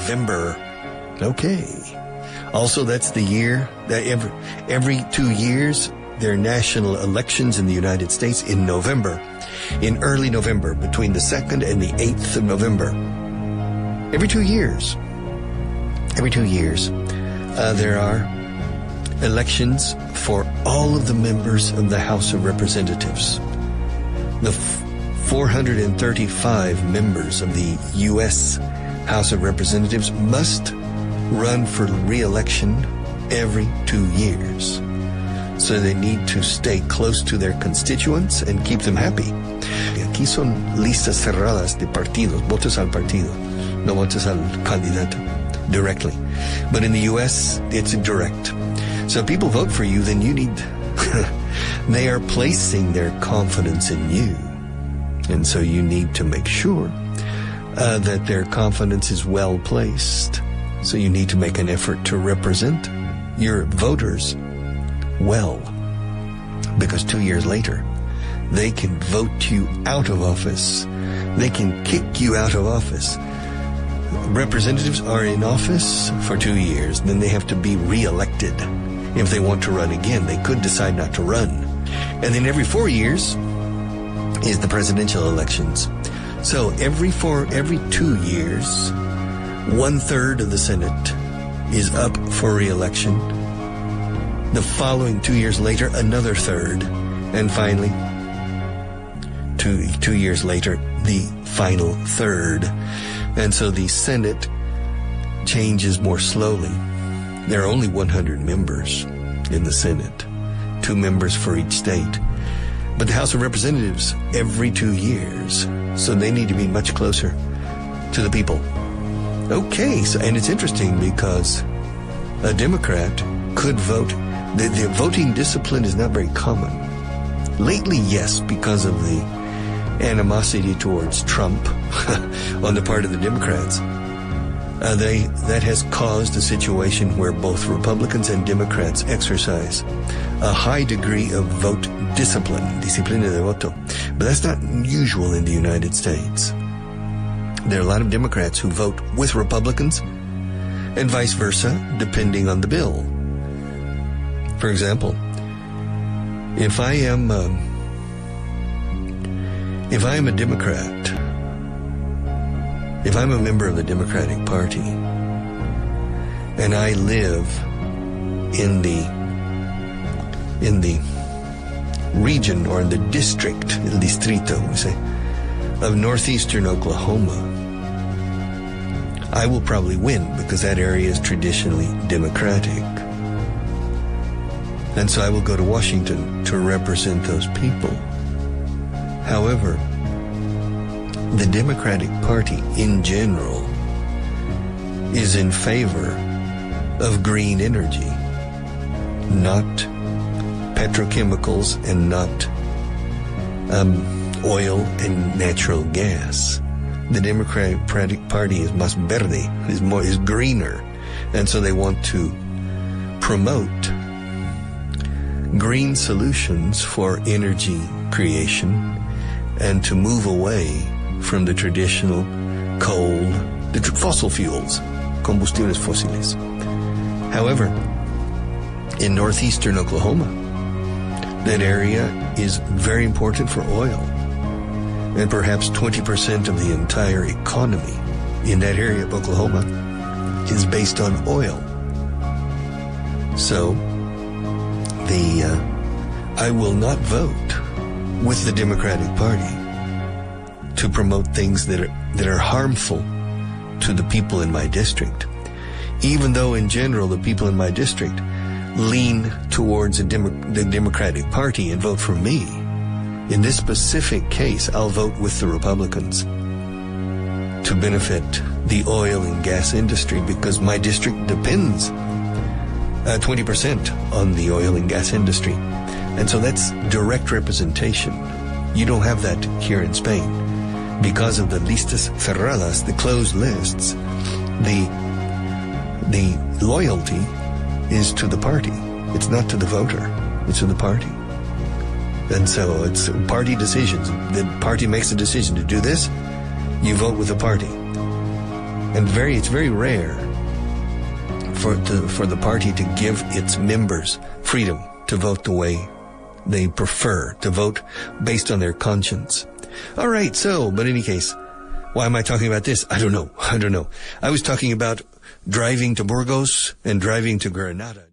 November. Okay. Also, that's the year that every 2 years, there are national elections in the United States in November, in early November, between the 2nd and the 8th of November. Every 2 years. Every 2 years, there are elections for all of the members of the House of Representatives. The 435 members of the U.S. House of Representatives must run for re-election every 2 years. So they need to stay close to their constituents and keep them happy. Aquí son listas cerradas de partidos, votos al partido, no votos al candidato directly. But in the U.S., it's direct. So if people vote for you, then you need, they are placing their confidence in you. And so you need to make sure that their confidence is well placed. So you need to make an effort to represent your voters well. Because 2 years later, they can vote you out of office. They can kick you out of office. Representatives are in office for 2 years, then they have to be re-elected. If they want to run again, they could decide not to run. And then every 4 years is the presidential elections. So every 2 years, 1/3 of the Senate is up for re-election. The following 2 years later, another third. And finally, two years later, the final third. And so the Senate changes more slowly. There are only 100 members in the Senate, 2 members for each state. But the House of Representatives, every 2 years. So they need to be much closer to the people. Okay, so, and it's interesting because a Democrat could vote. The voting discipline is not very common. Lately, yes, because of the animosity towards Trump on the part of the Democrats. That has caused a situation where both Republicans and Democrats exercise a high degree of vote discipline, disciplina de voto. But that's not usual in the United States. There are a lot of Democrats who vote with Republicans and vice versa, depending on the bill. For example, if I am a Democrat, if I'm a member of the Democratic Party, and I live in the region or in the district, el distrito, we say, of northeastern Oklahoma, I will probably win because that area is traditionally Democratic. And so I will go to Washington to represent those people. However, the Democratic Party in general is in favor of green energy, not petrochemicals and not oil and natural gas. The Democratic Party is más verde, is greener, and so they want to promote green solutions for energy creation and to move away from the traditional coal, the fossil fuels, combustibles fósiles. However, in northeastern Oklahoma, that area is very important for oil, and perhaps 20% of the entire economy in that area of Oklahoma is based on oil. So, I will not vote with the Democratic Party to promote things that are harmful to the people in my district, even though in general the people in my district lean towards the Democratic Party and vote for me. In this specific case, I'll vote with the Republicans to benefit the oil and gas industry because my district depends 20% on the oil and gas industry. And so that's direct representation. You don't have that here in Spain. Because of the listas cerradas, the closed lists, the loyalty is to the party. It's not to the voter. It's to the party. And so it's party decisions. The party makes a decision to do this, you vote with the party. And it's very rare for the party to give its members freedom to vote the way they prefer, to vote based on their conscience. All right, but in any case, why am I talking about this? I don't know. I was talking about driving to Burgos and driving to Granada.